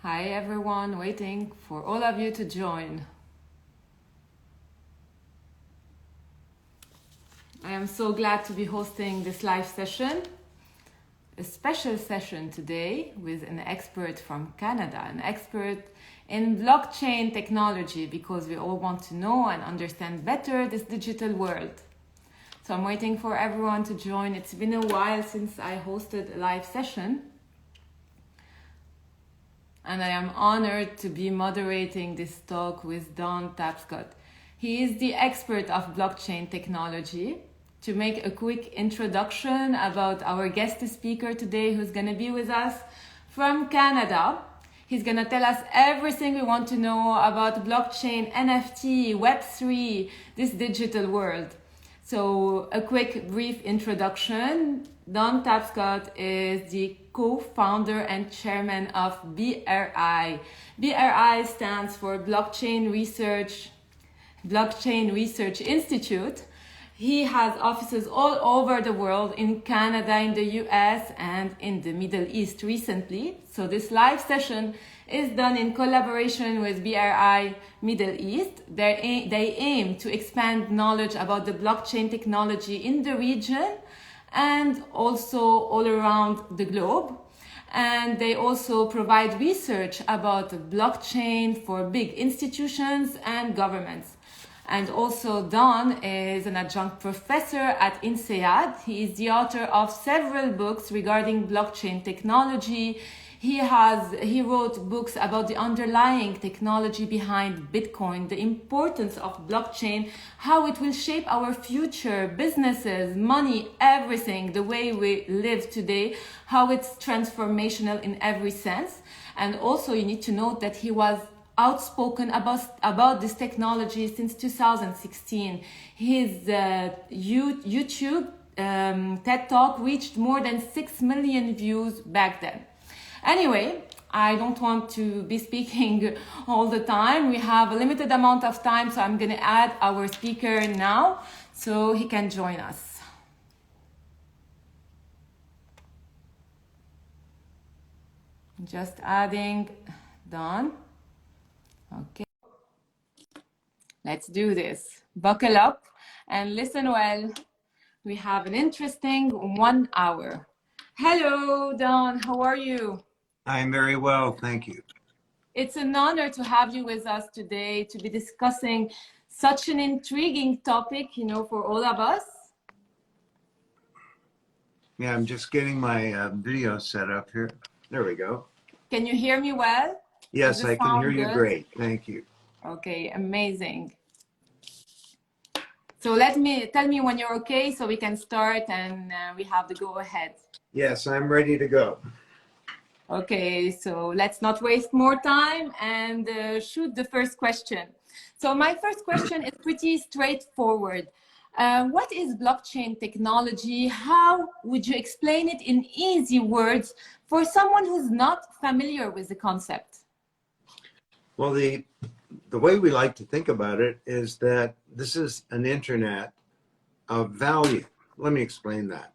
Hi everyone, waiting for all of you to join. I am so glad to be hosting this live session, a special session today with an expert from Canada, an expert in blockchain technology, because we all want to know and understand better this digital world. So I'm waiting for everyone to join. It's been a while since I hosted a live session, and I am honored to be moderating this talk with Don Tapscott. He is the expert of blockchain technology. To make a quick introduction about our guest speaker today, who's going to be with us from Canada. He's going to tell us everything we want to know about blockchain, NFT, Web3, this digital world. So a quick brief introduction. Don Tapscott is the co-founder and chairman of BRI. BRI stands for Blockchain Research Institute. He has offices all over the world, in Canada, in the US, and in the Middle East recently. So this live session is done in collaboration with BRI Middle East. They aim to expand knowledge about the blockchain technology in the region and also all around the globe. And they also provide research about blockchain for big institutions and governments. And also Don is an adjunct professor at INSEAD. He is the author of several books regarding blockchain technology. He wrote books about the underlying technology behind Bitcoin, the importance of blockchain, how it will shape our future, businesses, money, everything, the way we live today, how it's transformational in every sense. And also you need to note that he was outspoken about this technology since 2016. His YouTube TED Talk reached more than 6 million views back then. Anyway, I don't want to be speaking all the time. We have a limited amount of time, so I'm going to add our speaker now so he can join us. Just adding Don. Okay, let's do this. Buckle up and listen well. We have an interesting 1 hour. Hello, Don. How are you? I'm very well, thank you. It's an honor to have you with us today to be discussing such an intriguing topic, for all of us. Yeah, I'm just getting my video set up here. There we go. Can you hear me well? Yes, I can hear you great. Thank you. Okay, amazing. So tell me when you're okay so we can start and we have the go ahead. Yes, I'm ready to go. Okay, so let's not waste more time and shoot the first question. So my first question is pretty straightforward. What is blockchain technology? How would you explain it in easy words for someone who's not familiar with the concept? Well, the way we like to think about it is that this is an internet of value. Let me explain that.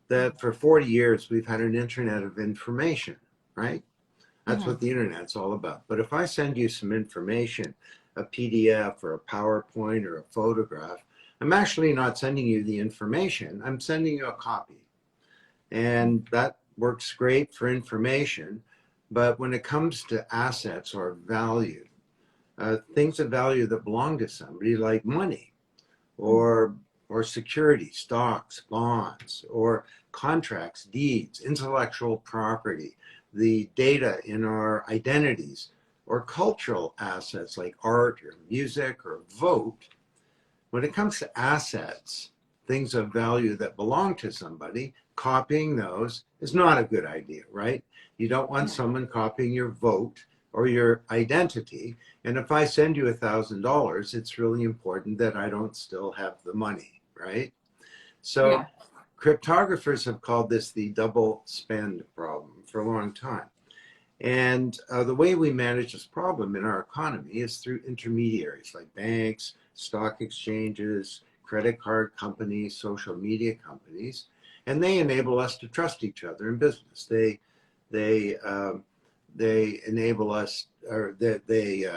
That for 40 years, we've had an internet of information, right? That's what the internet's all about. But if I send you some information, a PDF or a PowerPoint or a photograph, I'm actually not sending you the information. I'm sending you a copy. And that works great for information. But when it comes to assets or value, things of value that belong to somebody, like money or security, stocks, bonds, or contracts, deeds, intellectual property, the data in our identities, or cultural assets like art or music or vote, when it comes to assets, things of value that belong to somebody, copying those is not a good idea, right? You don't want someone copying your vote or your identity. And if I send you $1,000, it's really important that I don't still have the money, right? So cryptographers have called this the double spend problem for a long time. And the way we manage this problem in our economy is through intermediaries like banks, stock exchanges, credit card companies, social media companies, and they enable us to trust each other in business. They They enable us, or they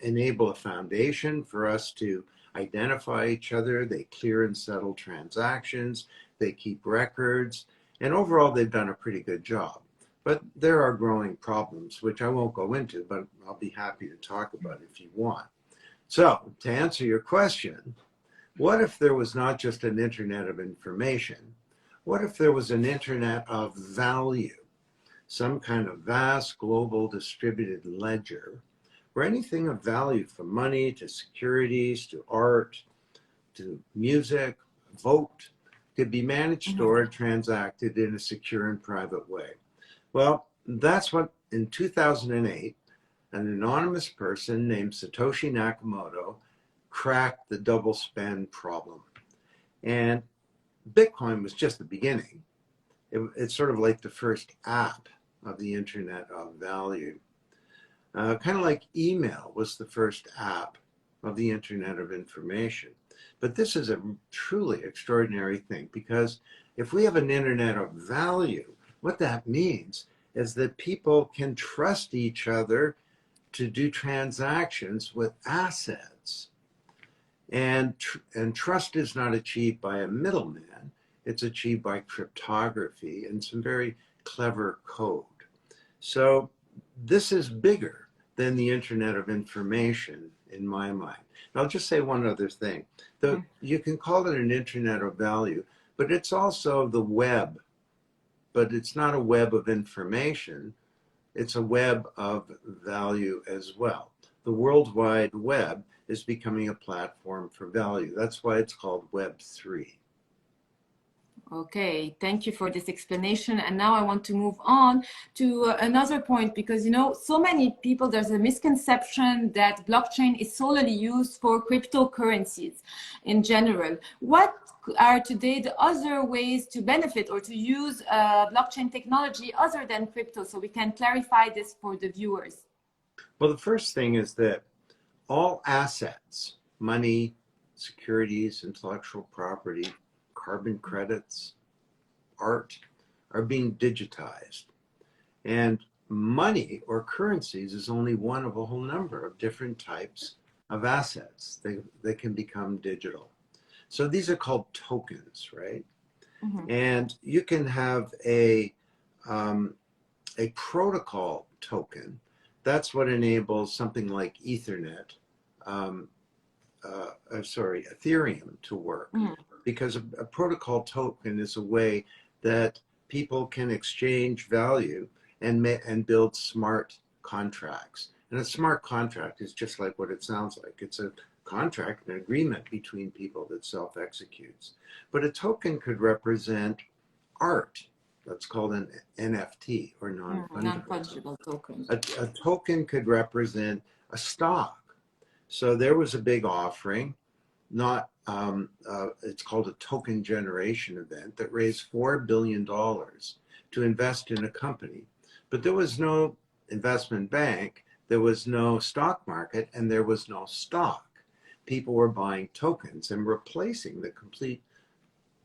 enable a foundation for us to identify each other. They clear and settle transactions. They keep records. And overall, they've done a pretty good job. But there are growing problems, which I won't go into, but I'll be happy to talk about if you want. So, to answer your question, what if there was not just an internet of information? What if there was an internet of value? Some kind of vast global distributed ledger where anything of value, from money to securities to art to music, vote, could be managed, stored, transacted in a secure and private way. Well, that's what in 2008, an anonymous person named Satoshi Nakamoto cracked the double spend problem. And Bitcoin was just the beginning. It's sort of like the first app of the internet of value. Kind of like email was the first app of the internet of information. But this is a truly extraordinary thing, because if we have an internet of value, what that means is that people can trust each other to do transactions with assets. And trust is not achieved by a middleman. It's achieved by cryptography and some very clever code. So this is bigger than the internet of information in my mind. And I'll just say one other thing. You can call it an internet of value, but it's also the web. But it's not a web of information. It's a web of value as well. The World Wide Web is becoming a platform for value. That's why it's called Web 3. Okay, thank you for this explanation. And now I want to move on to another point, because, you know, so many people, there's a misconception that blockchain is solely used for cryptocurrencies in general. What are today the other ways to benefit or to use blockchain technology other than crypto, so we can clarify this for the viewers? Well, the first thing is that all assets, money, securities, intellectual property, carbon credits, art, are being digitized. And money or currencies is only one of a whole number of different types of assets. They can become digital. So these are called tokens, right? And you can have a protocol token. That's what enables something like Ethernet, Ethereum to work. Because a protocol token is a way that people can exchange value and build smart contracts. And a smart contract is just like what it sounds like. It's a contract, an agreement between people that self-executes. But a token could represent art. That's called an NFT, or non-fungible token. A token could represent a stock. So there was a big offering, it's called a token generation event, that raised $4 billion to invest in a company. But there was no investment bank, there was no stock market, and there was no stock. People were buying tokens and replacing the complete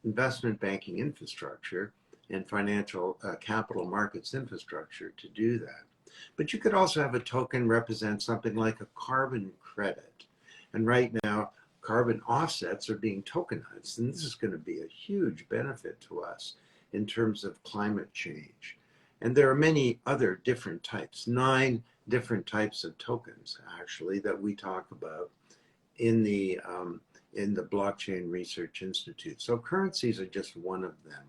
investment banking infrastructure and financial capital markets infrastructure to do that. But you could also have a token represent something like a carbon credit. And right now, carbon offsets are being tokenized, and this is going to be a huge benefit to us in terms of climate change. And there are many other different types, 9 different types of tokens, actually, that we talk about in the Blockchain Research Institute. So currencies are just one of them.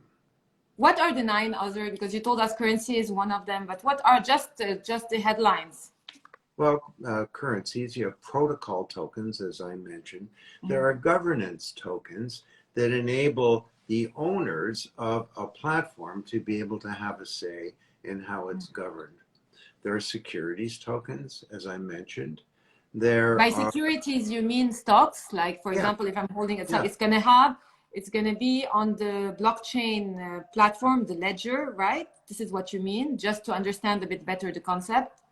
What are the 9 other, because you told us currency is one of them, but what are just the headlines? Well, currencies, you have protocol tokens, as I mentioned. There are governance tokens that enable the owners of a platform to be able to have a say in how it's governed. There are securities tokens, as I mentioned. By securities, you mean stocks? Like, for example, if I'm holding a stock, it's going to be on the blockchain platform, the ledger, right? This is what you mean, just to understand a bit better the concept.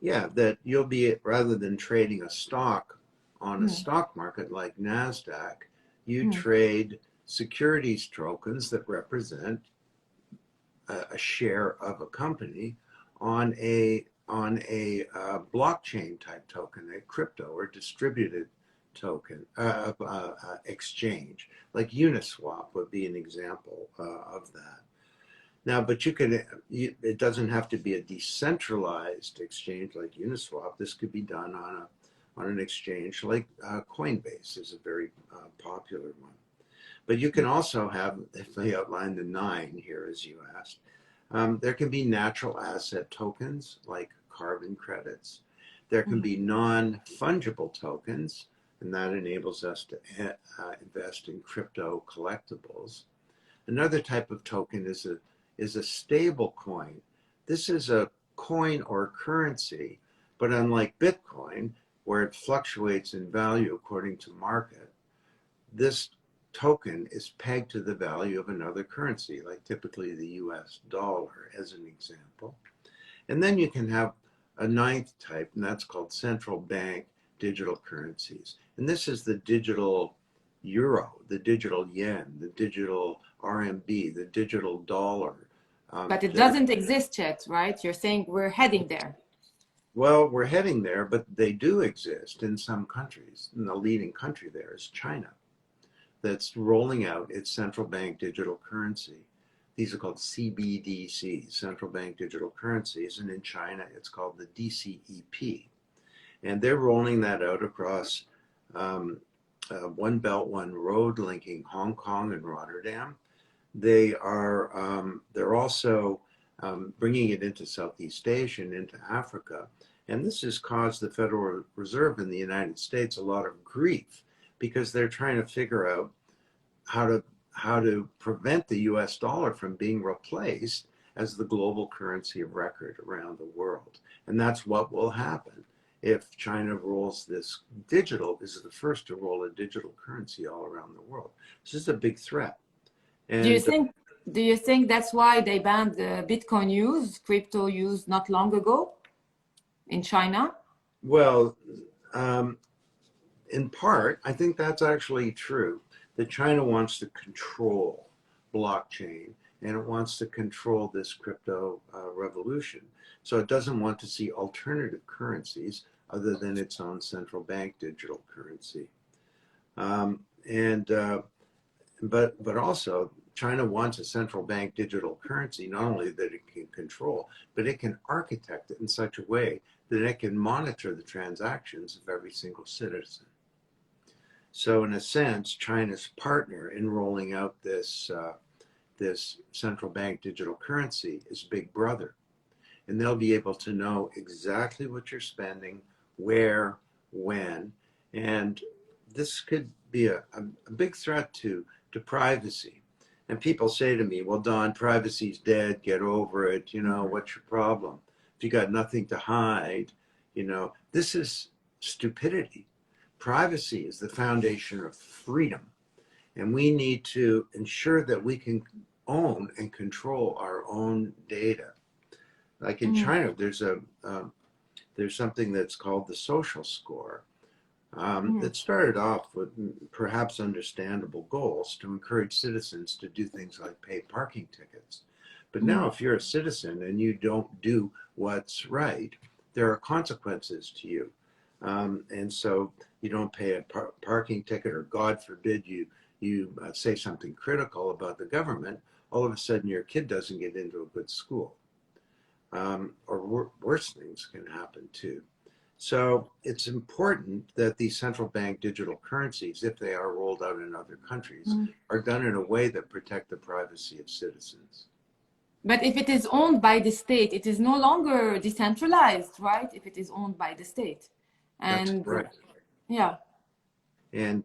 Yeah, that you'll be, rather than trading a stock on a stock market like Nasdaq, you trade securities tokens that represent a share of a company on a blockchain type token, a crypto or distributed token exchange, like Uniswap would be an example of that. Now, but it doesn't have to be a decentralized exchange like Uniswap. This could be done on an exchange like Coinbase is a very popular one. But you can also have, if I outline the 9 here as you asked, there can be natural asset tokens like carbon credits. There can be non-fungible tokens, and that enables us to invest in crypto collectibles. Another type of token is a stable coin. This is a coin or currency, but unlike Bitcoin, where it fluctuates in value according to market, this token is pegged to the value of another currency, like typically the US dollar as an example. And then you can have a 9th type, and that's called central bank digital currencies. And this is the digital euro, the digital yen, the digital RMB, the digital dollar. But it doesn't exist yet, right? You're saying we're heading there. Well, we're heading there, but they do exist in some countries. And the leading country there is China, that's rolling out its central bank digital currency. These are called CBDCs, central bank digital currencies, and in China it's called the DCEP. And they're rolling that out across One Belt, One Road linking Hong Kong and Rotterdam. They're also bringing it into Southeast Asia and into Africa. And this has caused the Federal Reserve in the United States a lot of grief because they're trying to figure out how to prevent the US dollar from being replaced as the global currency of record around the world. And that's what will happen if China rolls this digital, is the first to roll a digital currency all around the world. This is a big threat. And do you think that's why they banned the Bitcoin use, crypto use not long ago in China? Well, in part, I think that's actually true, that China wants to control blockchain and it wants to control this crypto revolution. So it doesn't want to see alternative currencies other than its own central bank digital currency. But also, China wants a central bank digital currency, not only that it can control, but it can architect it in such a way that it can monitor the transactions of every single citizen. So in a sense, China's partner in rolling out this central bank digital currency is Big Brother. And they'll be able to know exactly what you're spending, where, when, and this could be a big threat to privacy. And people say to me, well, Don, privacy's dead, get over it, what's your problem? If you got nothing to hide, this is stupidity. Privacy is the foundation of freedom. And we need to ensure that we can own and control our own data. Like in China, there's something that's called the social score that started off with perhaps understandable goals to encourage citizens to do things like pay parking tickets. But now if you're a citizen and you don't do what's right, there are consequences to you. And so you don't pay a parking ticket, or God forbid you say something critical about the government, all of a sudden your kid doesn't get into a good school. Or worse things can happen too. So it's important that these central bank digital currencies, if they are rolled out in other countries, are done in a way that protect the privacy of citizens. But if it is owned by the state, it is no longer decentralized, right? If it is owned by the state. And that's correct. Yeah. And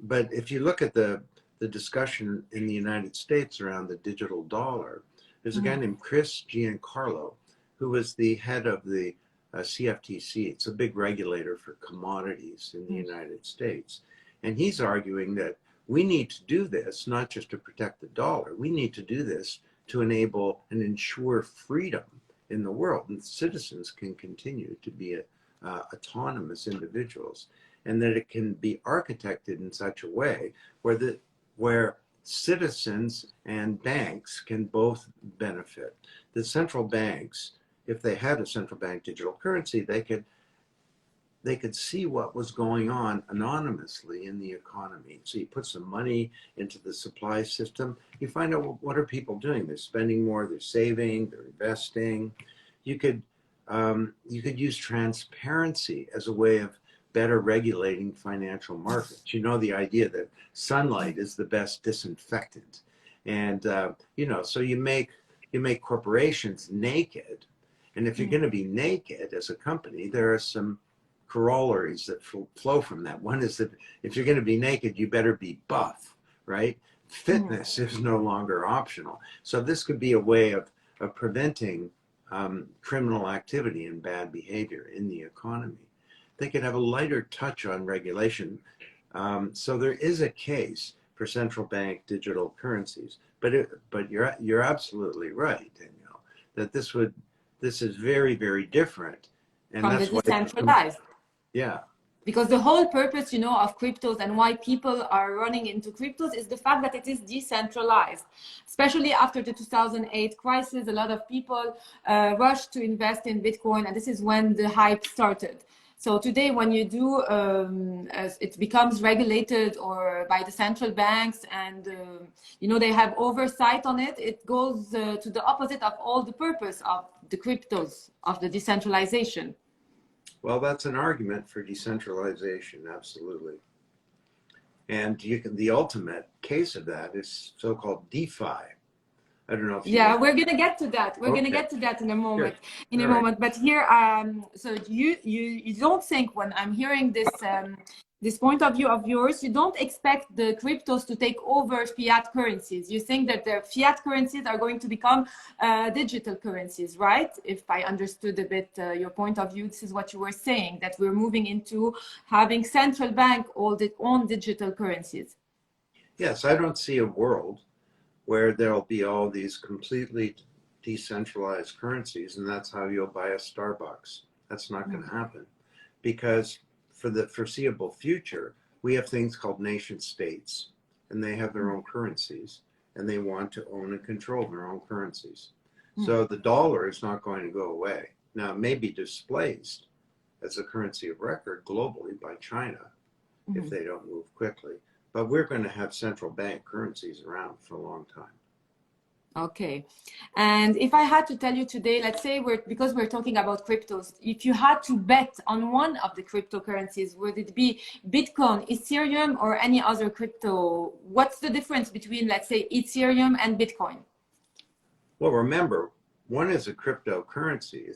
but if you look at the discussion in the United States around the digital dollar, there's a guy named Chris Giancarlo, who was the head of the CFTC. It's a big regulator for commodities in the United States. And he's arguing that we need to do this, not just to protect the dollar, we need to do this to enable and ensure freedom in the world, and citizens can continue to be autonomous individuals, and that it can be architected in such a way where citizens and banks can both benefit. The central banks, if they had a central bank digital currency, they could see what was going on anonymously in the economy. So you put some money into the supply system, you find out, well, what are people doing? They're spending more, they're saving, they're investing. You could use transparency as a way of better regulating financial markets. You know, the idea that sunlight is the best disinfectant. And, so you make corporations naked. And if you're going to be naked as a company, there are some corollaries that flow from that. One is that if you're going to be naked, you better be buff, right? Fitness is no longer optional. So this could be a way of preventing criminal activity and bad behavior in the economy. They could have a lighter touch on regulation. So there is a case for central bank digital currencies, but you're absolutely right, Danielle, that this is very, very different, and from the that's why decentralized. Yeah. Because the whole purpose, of cryptos and why people are running into cryptos is the fact that it is decentralized. Especially after the 2008 crisis, a lot of people rushed to invest in Bitcoin, and this is when the hype started. So today, when you do, it becomes regulated or by the central banks, and they have oversight on it. It goes to the opposite of all the purpose of the cryptos, of the decentralization. Well, that's an argument for decentralization, absolutely. And the ultimate case of that is so-called DeFi. I don't know if we're gonna get to that. We're gonna get to that in a moment. Sure. But here, so you don't think, when I'm hearing this point of view of yours, you don't expect the cryptos to take over fiat currencies. You think that the fiat currencies are going to become digital currencies, right? If I understood a bit your point of view, this is what you were saying, that we're moving into having central bank own digital currencies. Yes, I don't see a world where there'll be all these completely decentralized currencies, and that's how you'll buy a Starbucks. That's not going to happen, because for the foreseeable future, we have things called nation states, and they have their own currencies, and they want to own and control their own currencies. So the dollar is not going to go away. Now, it may be displaced as a currency of record globally by China if they don't move quickly. But we're going to have central bank currencies around for a long time. Okay. And if I had to tell you today, let's say because we're talking about cryptos, if you had to bet on one of the cryptocurrencies, would it be Bitcoin, Ethereum, or any other crypto? What's the difference between, let's say, Ethereum and Bitcoin? Well, remember, one is a cryptocurrency,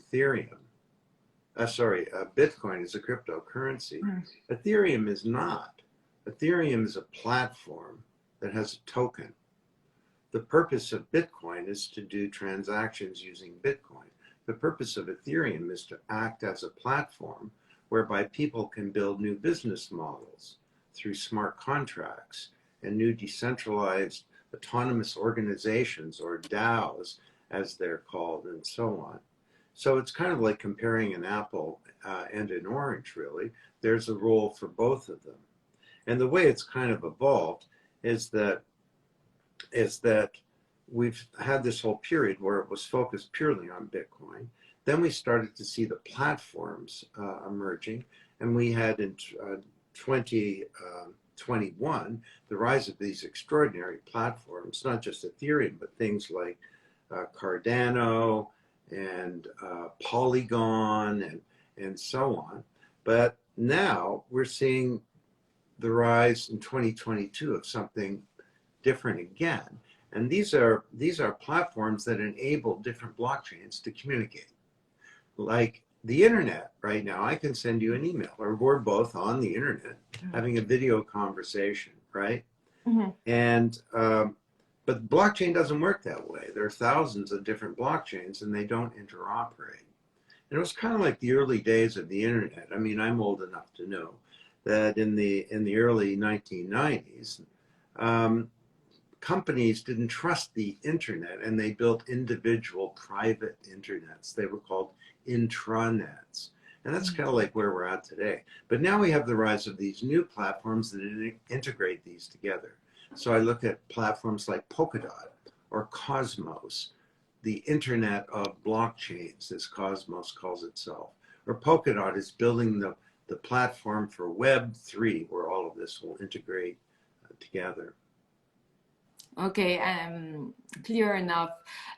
Bitcoin is a cryptocurrency. Ethereum is not. Ethereum is a platform that has a token. The purpose of Bitcoin is to do transactions using Bitcoin. The purpose of Ethereum is to act as a platform whereby people can build new business models through smart contracts and new decentralized autonomous organizations, or DAOs as they're called, and so on. So it's kind of like comparing an apple and an orange, really. There's a role for both of them. And the way it's kind of evolved is that we've had this whole period where it was focused purely on Bitcoin. Then we started to see the platforms emerging, and we had in 2021 the rise of these extraordinary platforms, not just Ethereum, but things like Cardano and Polygon and so on. But now we're seeing the rise in 2022 of something different again. And these are platforms that enable different blockchains to communicate. Like the internet right now, I can send you an email, or we're both on the internet having a video conversation, right? And but blockchain doesn't work that way. There are thousands of different blockchains, and they don't interoperate. And it was kind of like the early days of the internet. I mean, I'm old enough to know that in the early 1990s, companies didn't trust the internet, and they built individual private internets. They were called intranets. And that's kind of like where we're at today. But now we have the rise of these new platforms that integrate these together. So I look at platforms like Polkadot or Cosmos, the internet of blockchains, as Cosmos calls itself. Or Polkadot is building the platform for Web3, where all of this will integrate together. Okay, clear enough.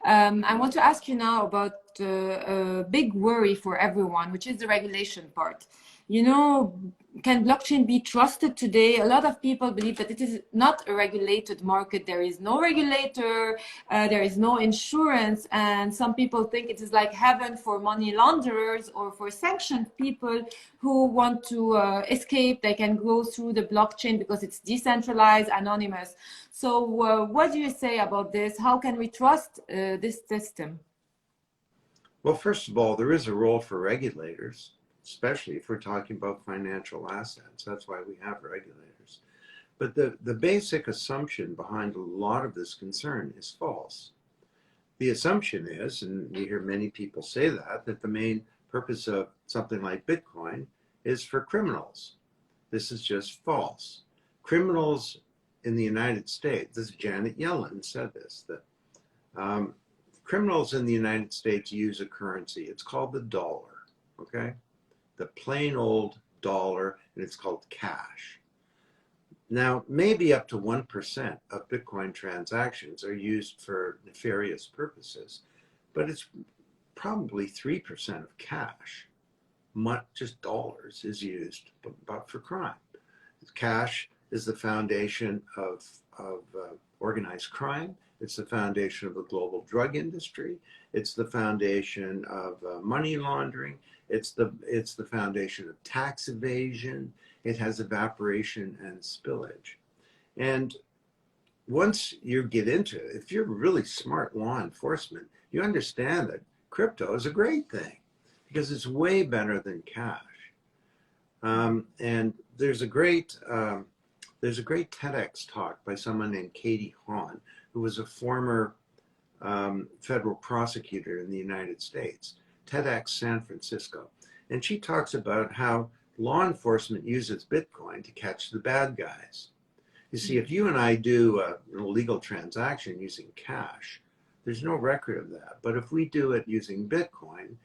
I want to ask you now about a big worry for everyone, which is the regulation part. You know, can blockchain be trusted today? A lot of people believe that it is not a regulated market. There is no regulator, there is no insurance, and some people think it is like heaven for money launderers or for sanctioned people who want to escape. They can go through the blockchain because it's decentralized, anonymous. So what do you say about this? How can we trust this system? Well, first of all, there is a role for regulators, especially if we're talking about financial assets. That's why we have regulators. But the basic assumption behind a lot of this concern is false. The assumption is, and we hear many people say that the main purpose of something like Bitcoin is for criminals. This is just false. Criminals in the United States, this is Janet Yellen said this, that criminals in the United States use a currency. It's called the dollar, okay? The plain old dollar, and it's called cash. Now, maybe up to 1% of Bitcoin transactions are used for nefarious purposes, but it's probably 3% of cash, just dollars, is used but for crime. Cash is the foundation of organized crime. It's the foundation of the global drug industry. It's the foundation of money laundering. It's the foundation of tax evasion. It has evaporation and spillage. And once you get into it, if you're really smart law enforcement, you understand that crypto is a great thing because it's way better than cash. And there's a great TEDx talk by someone named Katie Haun, who was a former federal prosecutor in the United States, TEDx San Francisco. And she talks about how law enforcement uses Bitcoin to catch the bad guys. You see, if you and I do an illegal transaction using cash, there's no record of that. But if we do it using Bitcoin,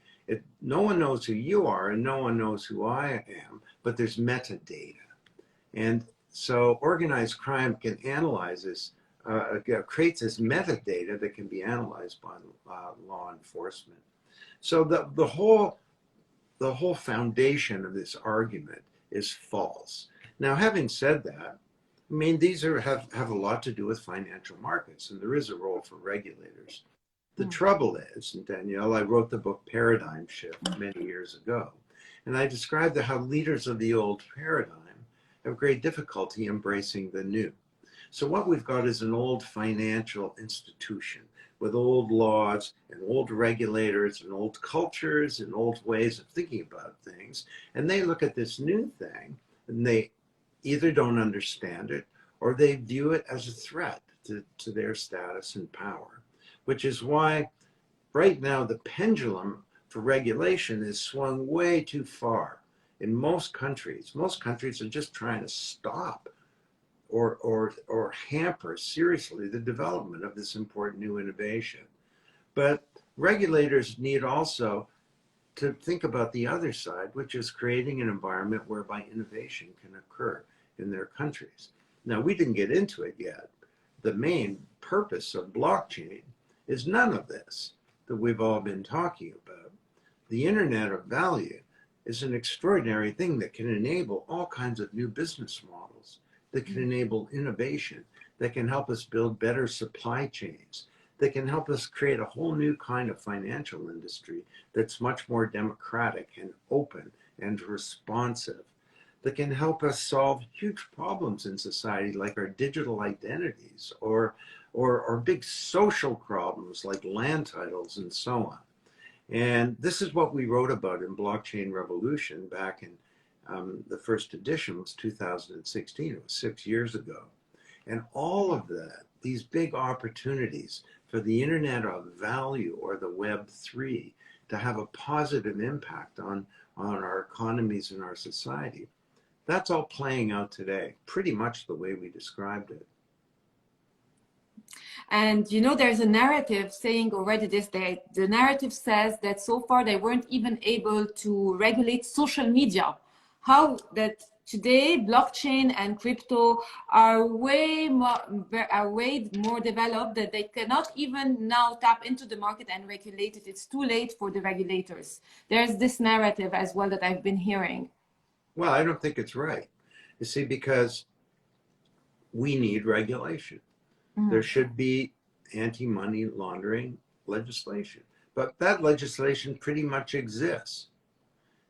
no one knows who you are and no one knows who I am, but there's metadata. And so organized crime can analyze this, creates this metadata that can be analyzed by law enforcement. So the whole foundation of this argument is false. Now, having said that, I mean, these have a lot to do with financial markets, and there is a role for regulators. The trouble is, and Danielle, I wrote the book Paradigm Shift many years ago, and I described how leaders of the old paradigm have great difficulty embracing the new. So what we've got is an old financial institution with old laws and old regulators and old cultures and old ways of thinking about things. And they look at this new thing and they either don't understand it or they view it as a threat to their status and power, which is why right now the pendulum for regulation is swung way too far. In most countries are just trying to stop or hamper seriously the development of this important new innovation. But regulators need also to think about the other side, which is creating an environment whereby innovation can occur in their countries. Now, we didn't get into it yet. The main purpose of blockchain is none of this that we've all been talking about. The Internet of Value is an extraordinary thing that can enable all kinds of new business models, that can enable innovation, that can help us build better supply chains, that can help us create a whole new kind of financial industry that's much more democratic and open and responsive, that can help us solve huge problems in society like our digital identities or big social problems like land titles and so on. And this is what we wrote about in Blockchain Revolution back in the first edition was 2016. It was 6 years ago. And all of that, these big opportunities for the Internet of Value or the Web3 to have a positive impact on our economies and our society, that's all playing out today, pretty much the way we described it. And you know, there's a narrative saying already this day, the narrative says that so far they weren't even able to regulate social media. How that today blockchain and crypto are way more developed that they cannot even now tap into the market and regulate it. It's too late for the regulators. There's this narrative as well that I've been hearing. Well, I don't think it's right. You see, because we need regulation. There should be anti-money laundering legislation, but that legislation pretty much exists.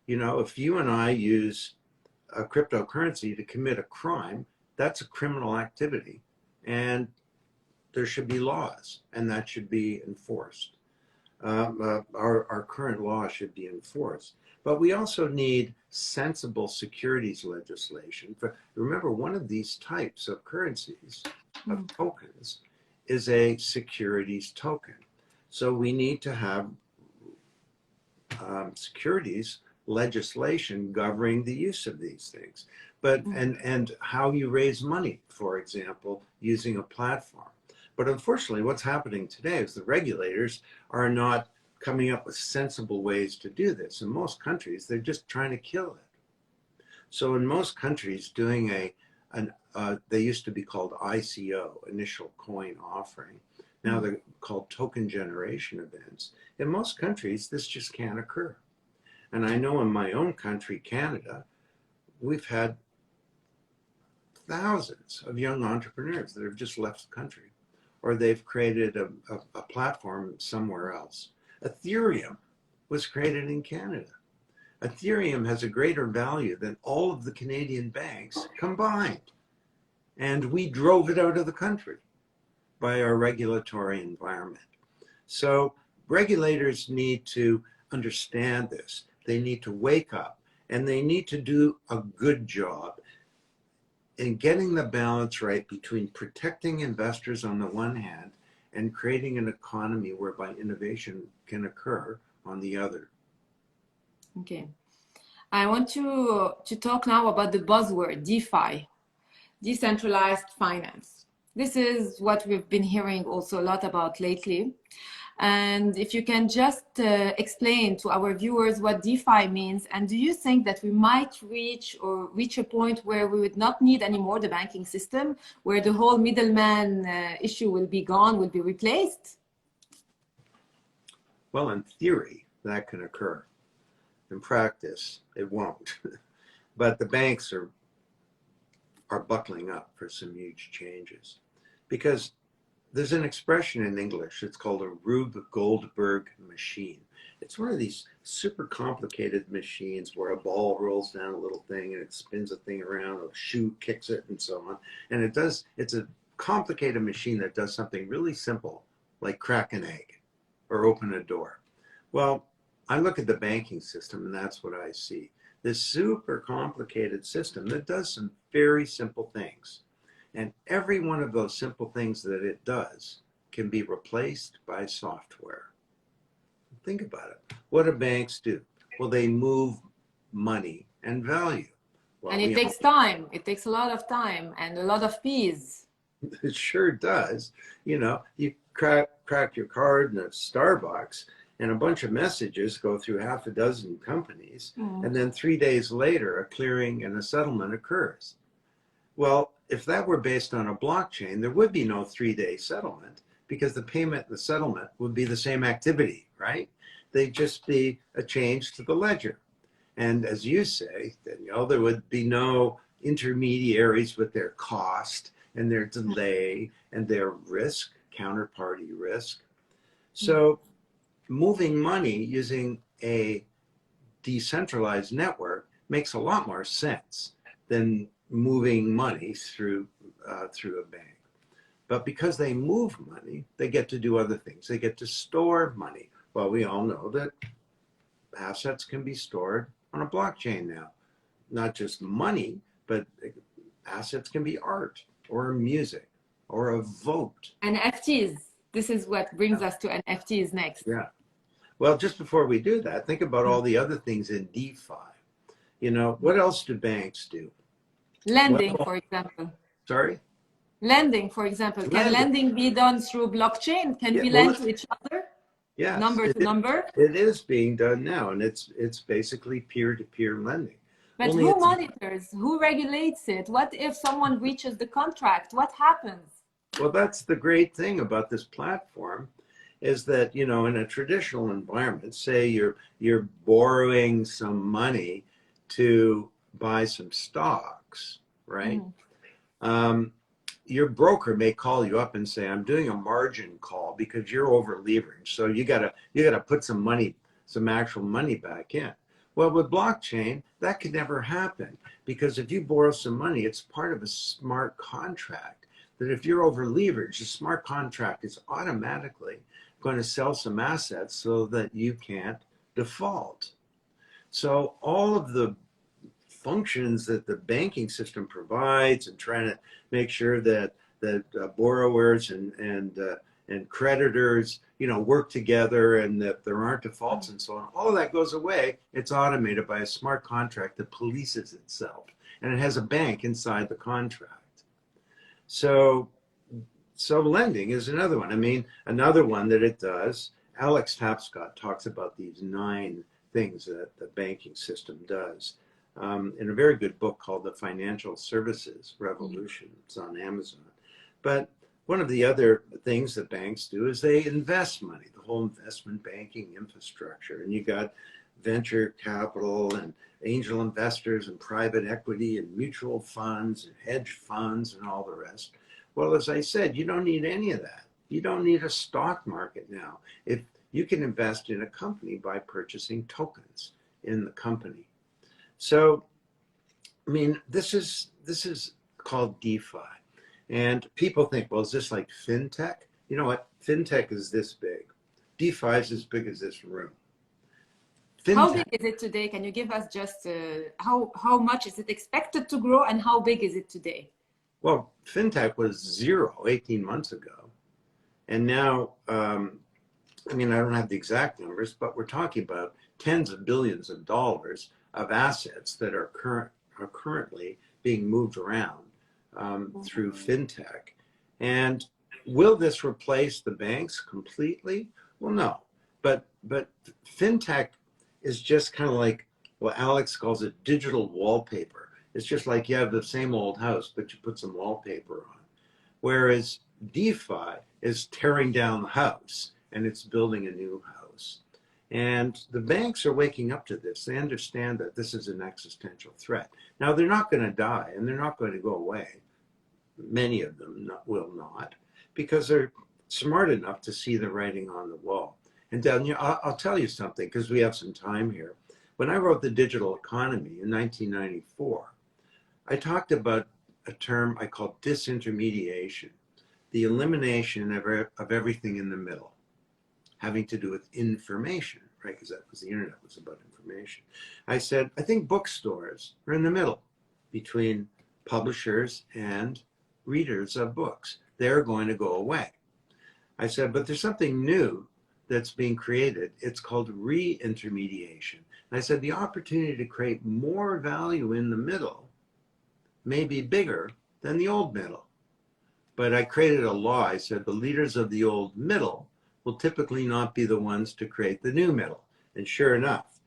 You know, if you and I use a cryptocurrency to commit a crime, that's a criminal activity, and there should be laws, and that should be enforced. Our current law should be enforced. But we also need sensible securities legislation. Remember, one of these types of currencies, of tokens, is a securities token. So we need to have securities legislation governing the use of these things. But and how you raise money, for example, using a platform. But unfortunately, what's happening today is the regulators are not coming up with sensible ways to do this. In most countries, they're just trying to kill it. So in most countries, doing they used to be called ICO, initial coin offering. Now they're called token generation events. In most countries, this just can't occur. And I know in my own country, Canada, we've had thousands of young entrepreneurs that have just left the country, or they've created a platform somewhere else. Ethereum was created in Canada. Ethereum has a greater value than all of the Canadian banks combined. And we drove it out of the country by our regulatory environment. So regulators need to understand this. They need to wake up, and they need to do a good job in getting the balance right between protecting investors on the one hand and creating an economy whereby innovation can occur on the other. Okay. I want to talk now about the buzzword DeFi, decentralized finance. This is what we've been hearing also a lot about lately. And if you can just explain to our viewers what DeFi means, and do you think that we might reach a point where we would not need anymore the banking system, where the whole middleman issue will be gone, will be replaced? Well, in theory, that can occur. In practice, it won't. But the banks are buckling up for some huge changes, because there's an expression in English. It's called a Rube Goldberg machine. It's one of these super complicated machines where a ball rolls down a little thing and it spins a thing around, a shoe kicks it, and so on. And it's a complicated machine that does something really simple, like crack an egg or open a door. Well, I look at the banking system, and that's what I see. This super complicated system that does some very simple things. And every one of those simple things that it does can be replaced by software. Think about it. What do banks do? Well, they move money and value. Well, and it takes time. It takes a lot of time and a lot of fees. It sure does. You know, you crack your card in a Starbucks, and a bunch of messages go through half a dozen companies, and then 3 days later, a clearing and a settlement occurs. Well, if that were based on a blockchain, there would be no 3-day settlement, because the payment and the settlement would be the same activity, right? They'd just be a change to the ledger. And as you say, there would be no intermediaries with their cost and their delay and their risk, counterparty risk. So moving money using a decentralized network makes a lot more sense than moving money through a bank. But because they move money, they get to do other things. They get to store money. Well, we all know that assets can be stored on a blockchain now. Not just money, but assets can be art or music or a vote. NFTs. This is what brings us to NFTs next. Yeah. Well, just before we do that, think about all the other things in DeFi. You know, what else do banks do? Lending, for example. Sorry? Lending, for example, can Lending. lending be done through blockchain? Can Yeah, we well, lend to each other, yes, number to number? it is being done now, and it's basically peer-to-peer lending. But Only who it's monitors? Who regulates it? What if someone breaches the contract? What happens? well, that's the great thing about this platform, is that in a traditional environment, say you're borrowing some money to buy some stocks, right? Mm. Um, your broker may call you up and say, I'm doing a margin call because you're over leveraged. So you gotta put some money, some actual money back in. Well, with blockchain, that could never happen, because if you borrow some money, it's part of a smart contract that if you're over leveraged, the smart contract is automatically going to sell some assets so that you can't default. So all of the functions that the banking system provides, and trying to make sure that borrowers and creditors work together, and that there aren't defaults and so on, all of that goes away. It's automated by a smart contract that polices itself, and it has a bank inside the contract. So lending is another one. I mean, another one that it does, Alex Tapscott talks about these 9 things that the banking system does in a very good book called The Financial Services Revolution. It's on Amazon. But one of the other things that banks do is they invest money, the whole investment banking infrastructure. And you got venture capital and angel investors and private equity and mutual funds and hedge funds and all the rest. Well, as I said, you don't need any of that. You don't need a stock market now. If you can invest in a company by purchasing tokens in the company. So, I mean, this is called DeFi. And people think, well, is this like fintech? You know what? Fintech is this big. DeFi is as big as this room. How Fintech, big is it today? Can you give us just how much is it expected to grow, and how big is it today? well, fintech was 0 18 months ago. And now, I mean, I don't have the exact numbers, but we're talking about tens of billions of dollars of assets that are currently being moved around through fintech. And will this replace the banks completely? Well, no. But fintech is just kind of like what Alex calls it, digital wallpaper. It's just like you have the same old house, but you put some wallpaper on. Whereas DeFi is tearing down the house and it's building a new house. And the banks are waking up to this. They understand that this is an existential threat. Now, they're not going to die and they're not going to go away. Many of them will not, because they're smart enough to see the writing on the wall. And Daniel, I'll tell you something, because we have some time here. When I wrote The Digital Economy in 1994, I talked about a term I called disintermediation, the elimination of everything in the middle, having to do with information, right? Because that was the internet, was about information. I said, I think bookstores are in the middle between publishers and readers of books. They're going to go away. I said, but there's something new that's being created. It's called re-intermediation. And I said, the opportunity to create more value in the middle may be bigger than the old middle. But I created a law. I said, the leaders of the old middle will typically not be the ones to create the new middle. And sure enough,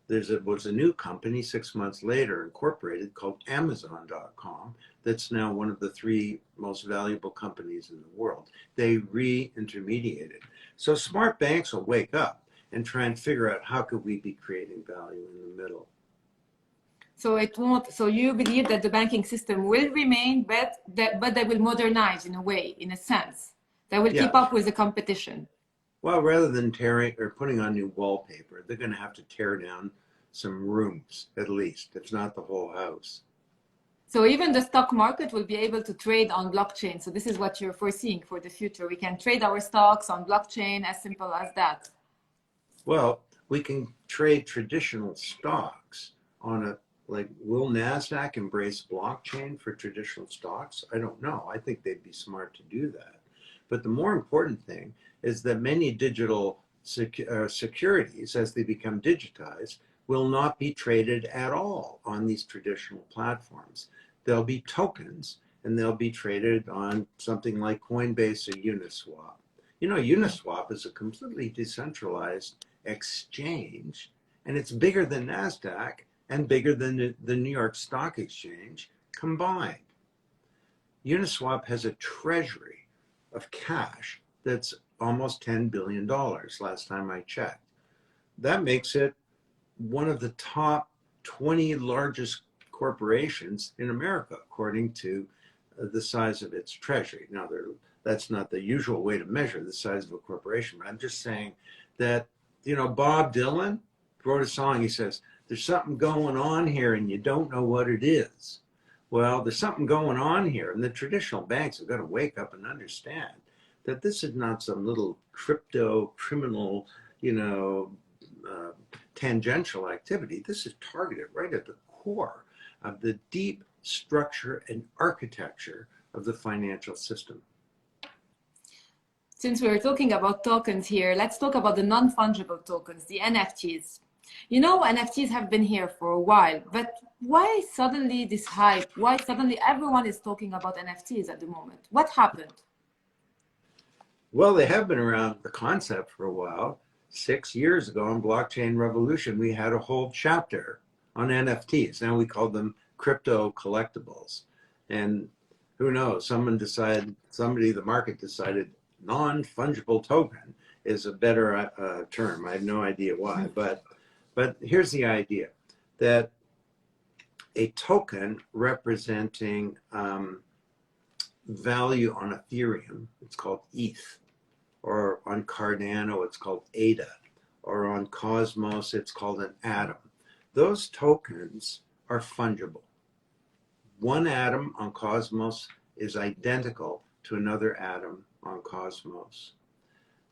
there was a new company 6 months later incorporated called Amazon.com that's now one of the 3 most valuable companies in the world. They re-intermediated. So smart banks will wake up and try and figure out how could we be creating value in the middle. So it won't. So you believe that the banking system will remain, but they will modernize in a way, in a sense, that will Yeah. keep up with the competition. Well, rather than tearing or putting on new wallpaper, they're going to have to tear down some rooms, at least, if not the whole house. So even the stock market will be able to trade on blockchain. So this is what you're foreseeing for the future. We can trade our stocks on blockchain, as simple as that. Well, we can trade traditional stocks on will Nasdaq embrace blockchain for traditional stocks? I don't know. I think they'd be smart to do that. But the more important thing is that many digital securities, as they become digitized, will not be traded at all on these traditional platforms. There'll be tokens, and they'll be traded on something like Coinbase or Uniswap. You know, Uniswap is a completely decentralized exchange, and it's bigger than Nasdaq and bigger than the New York Stock Exchange combined. Uniswap has a treasury of cash that's almost $10 billion last time I checked. That makes it one of the top 20 largest corporations in America, according to the size of its treasury. Now, that's not the usual way to measure the size of a corporation, but I'm just saying that, you know, Bob Dylan wrote a song. He says, there's something going on here and you don't know what it is. Well, there's something going on here, and the traditional banks have got to wake up and understand that this is not some little crypto criminal, you know, tangential activity. This is targeted right at the core of the deep structure and architecture of the financial system. Since we're talking about tokens here, let's talk about the non-fungible tokens, the NFTs. You know, NFTs have been here for a while, but why suddenly this hype? Why suddenly everyone is talking about NFTs at the moment? What happened? Well, they have been around, the concept, for a while. 6 years ago on Blockchain Revolution, we had a whole chapter on NFTs. Now we call them crypto collectibles. And who knows, the market decided non-fungible token is a better term. I have no idea why, but here's the idea, that a token representing value on Ethereum, it's called ETH, or on Cardano, it's called ADA, or on Cosmos, it's called an atom. Those tokens are fungible. One atom on Cosmos is identical to another atom on Cosmos.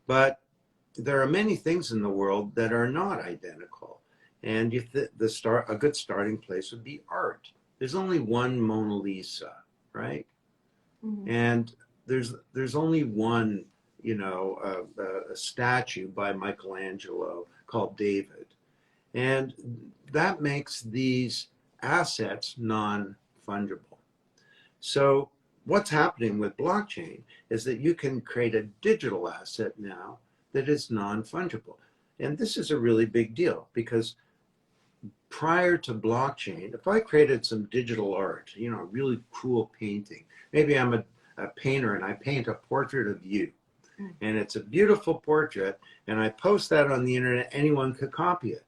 But there are many things in the world that are not identical. And a good starting place would be art. There's only one Mona Lisa, right? Mm-hmm. And there's only one, you know, a statue by Michelangelo called David. And that makes these assets non-fungible. So what's happening with blockchain is that you can create a digital asset now that is non-fungible. And this is a really big deal, because prior to blockchain, if I created some digital art, you know, a really cool painting, maybe I'm a painter and I paint a portrait of you, and it's a beautiful portrait, and I post that on the internet, anyone could copy it.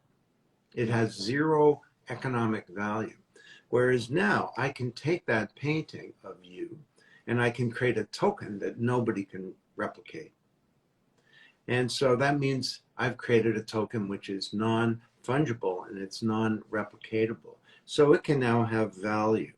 It has zero economic value. Whereas now I can take that painting of you and I can create a token that nobody can replicate. And so that means I've created a token which is non-fungible and it's non-replicatable. So it can now have value.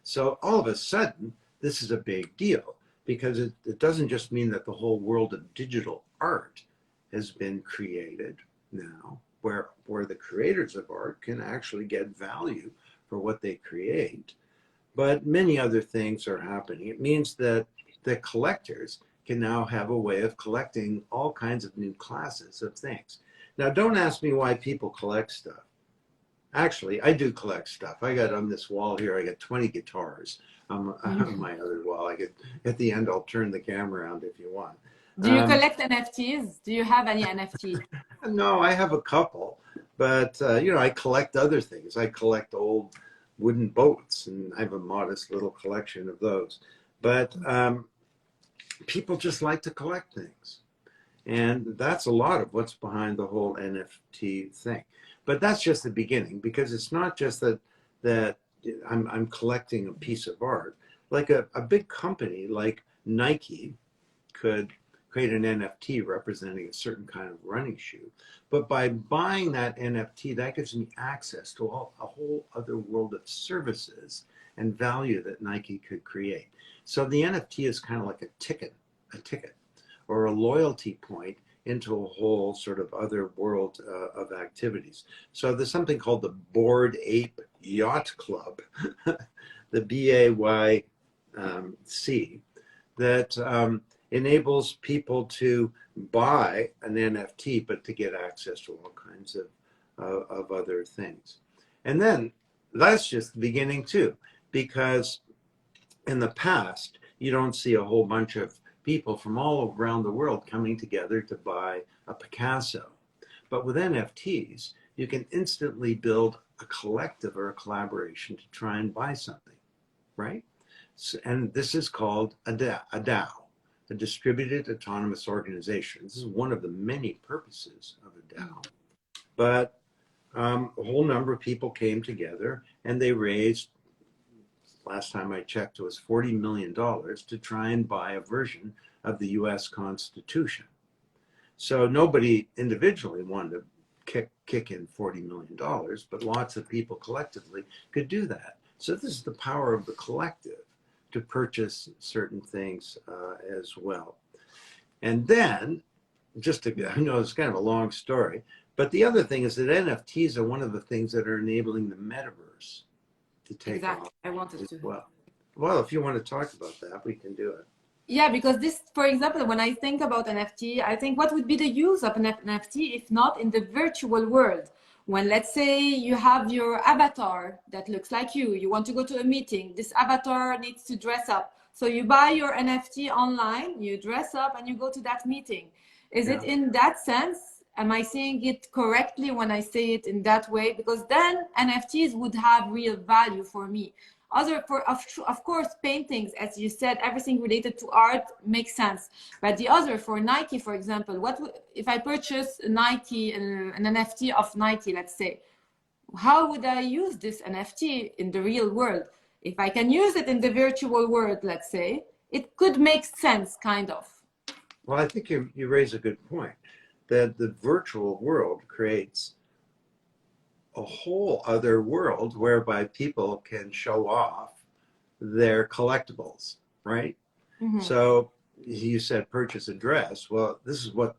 So all of a sudden, this is a big deal, because it doesn't just mean that the whole world of digital art has been created now, where the creators of art can actually get value for what they create, but many other things are happening. It means that the collectors can now have a way of collecting all kinds of new classes of things. Now, don't ask me why people collect stuff. Actually, I do collect stuff. I got on this wall here, I got 20 guitars on my other wall. At the end, I'll turn the camera around if you want. Do you collect NFTs? Do you have any NFT? No, I have a couple, but you know, I collect other things. I collect old wooden boats, and I have a modest little collection of those. But people just like to collect things, and that's a lot of what's behind the whole NFT thing. But that's just the beginning, because it's not just that I'm collecting a piece of art. Like a big company like Nike could create an NFT representing a certain kind of running shoe. But by buying that NFT, that gives me access to a whole other world of services and value that Nike could create. So the NFT is kind of like a ticket, or a loyalty point into a whole sort of other world of activities. So there's something called the Bored Ape Yacht Club, the BAYC, that enables people to buy an NFT, but to get access to all kinds of other things. And then that's just the beginning too, because in the past, you don't see a whole bunch of people from all around the world coming together to buy a Picasso. But with NFTs, you can instantly build a collective or a collaboration to try and buy something, right? So, and this is called a DAO, a distributed autonomous organization. This is one of the many purposes of a DAO. But a whole number of people came together and they raised, last time I checked, it was $40 million to try and buy a version of the US Constitution. So nobody individually wanted to kick in $40 million, but lots of people collectively could do that. So this is the power of the collective to purchase certain things as well. And then, just to, I know it's kind of a long story, but the other thing is that NFTs are one of the things that are enabling the metaverse to take off I wanted as to. well. Well, if you want to talk about that, we can do it. Yeah, because this, for example, when I think about NFT, I think what would be the use of an NFT if not in the virtual world? When, let's say, you have your avatar that looks like you want to go to a meeting, this avatar needs to dress up. So you buy your NFT online, you dress up, and you go to that meeting. Is it in that sense? Am I saying it correctly when I say it in that way? Because then NFTs would have real value for me. Of course, paintings, as you said, everything related to art makes sense. But the other, for Nike, for example, if I purchase Nike, an NFT of Nike, let's say, how would I use this NFT in the real world? If I can use it in the virtual world, let's say, it could make sense, kind of. Well, I think you raise a good point, that the virtual world creates a whole other world whereby people can show off their collectibles, right? Mm-hmm. So you said purchase a dress. Well, this is what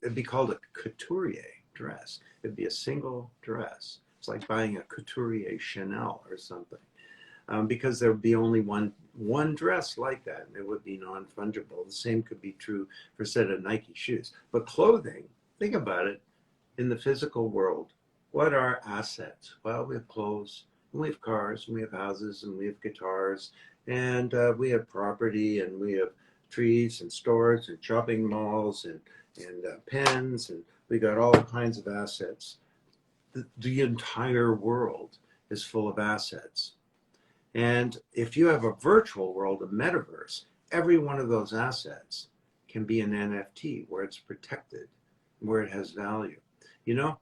it'd be called, a couturier dress. It'd be a single dress. It's like buying a couturier Chanel or something, because there would be only one dress like that, and it would be non-fungible. The same could be true for a set of Nike shoes. But clothing, think about it, in the physical world, what are assets? Well, we have clothes, and we have cars, and we have houses, and we have guitars, and we have property, and we have trees and stores and shopping malls and pens, and we got all kinds of assets. The entire world is full of assets. And if you have a virtual world, a metaverse, every one of those assets can be an NFT where it's protected, where it has value. You know,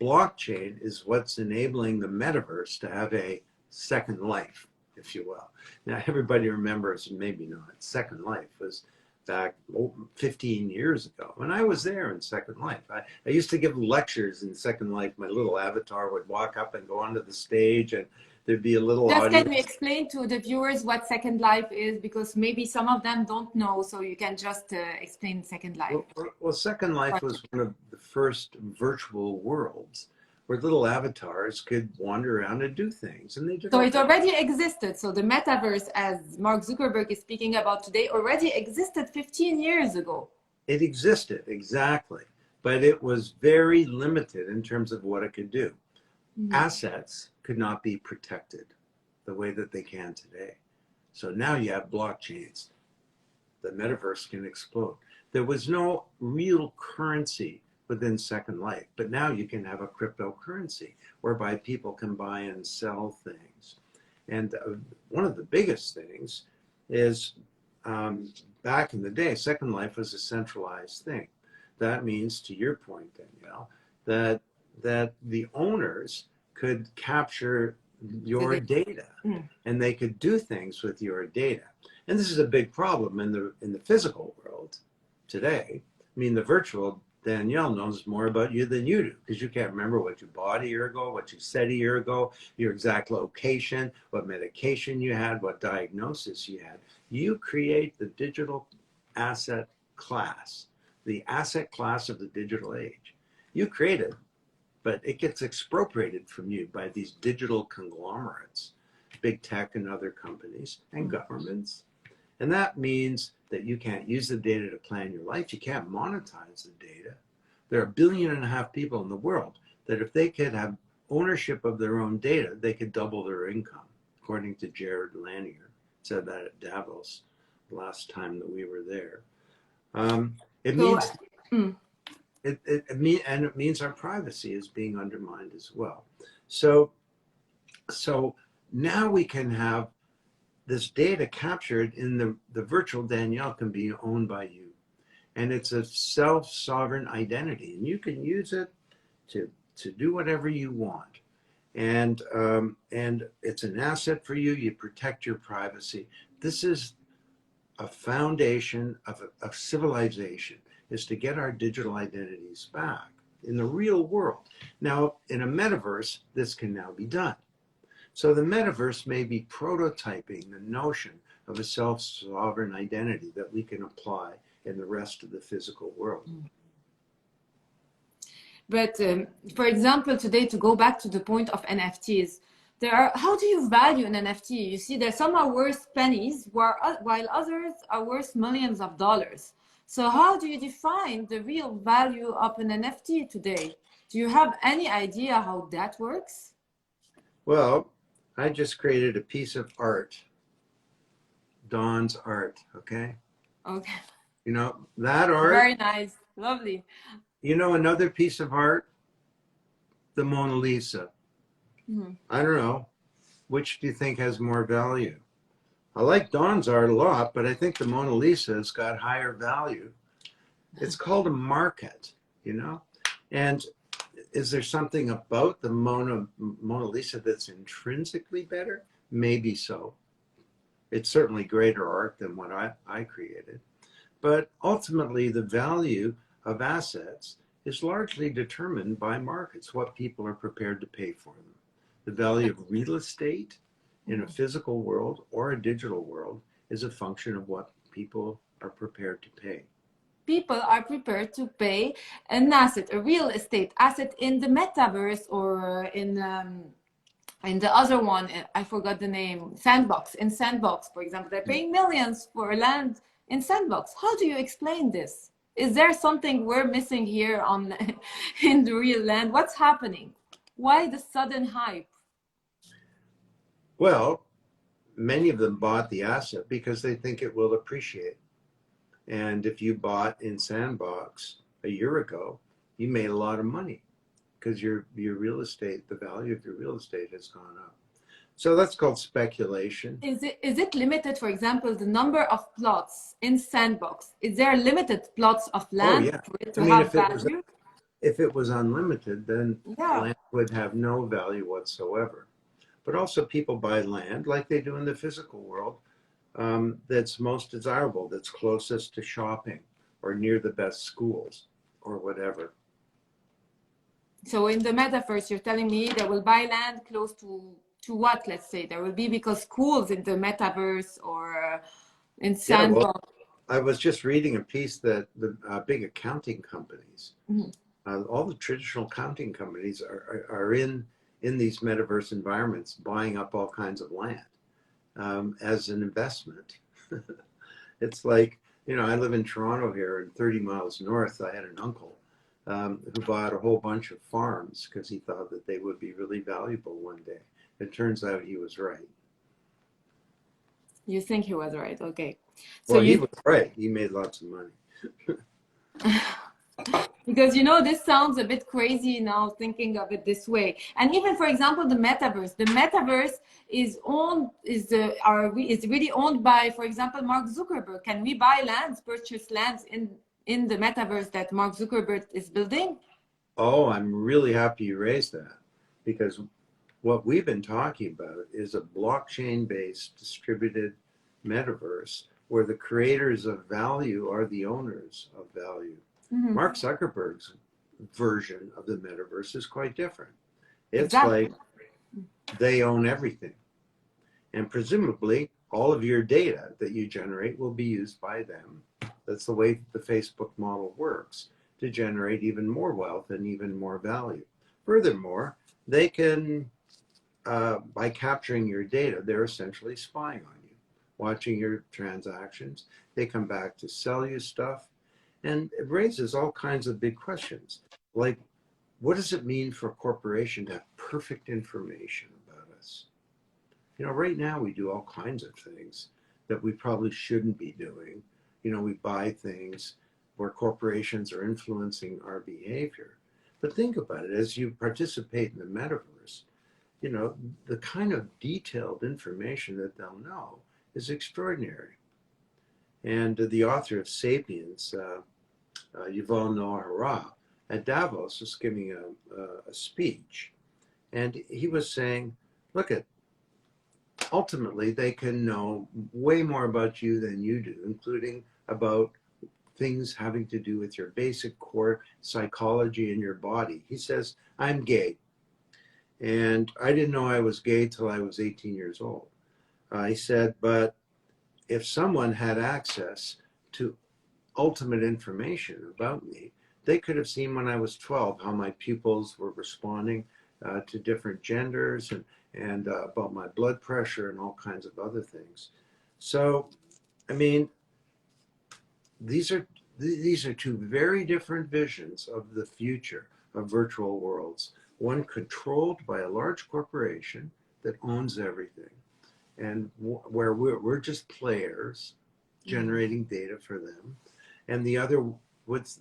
blockchain is what's enabling the metaverse to have a second life, if you will. Now, everybody remembers, maybe not, Second Life was back 15 years ago when I was there in Second Life. I used to give lectures in Second Life. My little avatar would walk up and go onto the stage, and there'd be a little audience. Can we explain to the viewers what Second Life is? Because maybe some of them don't know, so you can just explain Second Life. Well, Second Life was one of the first virtual worlds where little avatars could wander around and do things. And they did. So it already existed. So the metaverse, as Mark Zuckerberg is speaking about today, already existed 15 years ago. It existed, exactly. But it was very limited in terms of what it could do. Mm-hmm. Assets could not be protected the way that they can today. So now you have blockchains. The metaverse can explode. There was no real currency within Second Life, but now you can have a cryptocurrency whereby people can buy and sell things. And one of the biggest things is back in the day, Second Life was a centralized thing. That means, to your point, Danielle, that the owners could capture your data, and they could do things with your data. And this is a big problem in the physical world today. I mean, the virtual, Danielle knows more about you than you do, because you can't remember what you bought a year ago, what you said a year ago, your exact location, what medication you had, what diagnosis you had. You create the digital asset class, the asset class of the digital age. You create it, but it gets expropriated from you by these digital conglomerates, big tech and other companies and governments. And that means that you can't use the data to plan your life. You can't monetize the data. There are 1.5 billion people in the world that if they could have ownership of their own data, they could double their income, according to Jared Lanier, said that at Davos last time that we were there. It So, means it means our privacy is being undermined as well. So now we can have this data captured in the virtual Danielle can be owned by you. And it's a self-sovereign identity. And you can use it to do whatever you want. And it's an asset for you. You protect your privacy. This is a foundation of civilization, is to get our digital identities back in the real world. Now, in a metaverse, this can now be done. So the metaverse may be prototyping the notion of a self-sovereign identity that we can apply in the rest of the physical world. But for example, today, to go back to the point of NFTs, how do you value an NFT? You see that some are worth pennies, while others are worth millions of dollars. So how do you define the real value of an NFT today? Do you have any idea how that works? Well, I just created a piece of art, Don's art, okay? Okay. You know, that art. Very nice, lovely. You know, another piece of art, the Mona Lisa. I don't know, which do you think has more value? I like Don's art a lot, but I think the Mona Lisa has got higher value. It's called a market, you know? And is there something about the Mona Lisa that's intrinsically better? Maybe so. It's certainly greater art than what I created. But ultimately, the value of assets is largely determined by markets, what people are prepared to pay for them. The value of real estate in a physical world or a digital world is a function of what people are prepared to pay. People are prepared to pay an asset, a real estate asset in the metaverse, or in the other one, I forgot the name, Sandbox. In Sandbox, for example, they're paying millions for land in Sandbox. How do you explain this? Is there something we're missing here in the real land? What's happening? Why the sudden hype? Well, many of them bought the asset because they think it will appreciate. And if you bought in Sandbox a year ago, you made a lot of money because your real estate, the value of your real estate has gone up. So that's called speculation. Is it limited, for example, the number of plots in Sandbox? Is there limited plots of land for it to have value? If it was unlimited, then land would have no value whatsoever. But also people buy land like they do in the physical world that's most desirable, that's closest to shopping or near the best schools or whatever. So in the metaverse, you're telling me they will buy land close to what, let's say? There will be because schools in the metaverse or in Sandbox. Yeah, well, I was just reading a piece that the big accounting companies, all the traditional accounting companies are in these metaverse environments, buying up all kinds of land as an investment. It's like, you know, I live in Toronto here, and 30 miles north, I had an uncle who bought a whole bunch of farms because he thought that they would be really valuable one day. It turns out he was right. You think he was right? Okay. So well, he was right. He made lots of money. Because, you know, this sounds a bit crazy now thinking of it this way. And even, for example, the metaverse is really owned by, for example, Mark Zuckerberg. Can we buy lands, purchase lands in the metaverse that Mark Zuckerberg is building? Oh, I'm really happy you raised that, because what we've been talking about is a blockchain-based distributed metaverse where the creators of value are the owners of value. Mark Zuckerberg's version of the metaverse is quite different. It's like they own everything. And presumably all of your data that you generate will be used by them. That's the way the Facebook model works, to generate even more wealth and even more value. Furthermore, they can, by capturing your data, they're essentially spying on you, watching your transactions. They come back to sell you stuff. And it raises all kinds of big questions, like, what does it mean for a corporation to have perfect information about us? You know, right now we do all kinds of things that we probably shouldn't be doing. You know, we buy things where corporations are influencing our behavior. But think about it, as you participate in the metaverse, you know, the kind of detailed information that they'll know is extraordinary. And the author of Sapiens, Yuval Noah Harari, at Davos was giving a speech, and he was saying, look, at ultimately they can know way more about you than you do, including about things having to do with your basic core psychology in your body. He says, I'm gay, and I didn't know I was gay till I was 18 years old. He said, but if someone had access to ultimate information about me, they could have seen when I was 12 how my pupils were responding to different genders, and about my blood pressure and all kinds of other things. So, I mean, these are two very different visions of the future of virtual worlds. One controlled by a large corporation that owns everything, and where we're just players generating data for them, and the other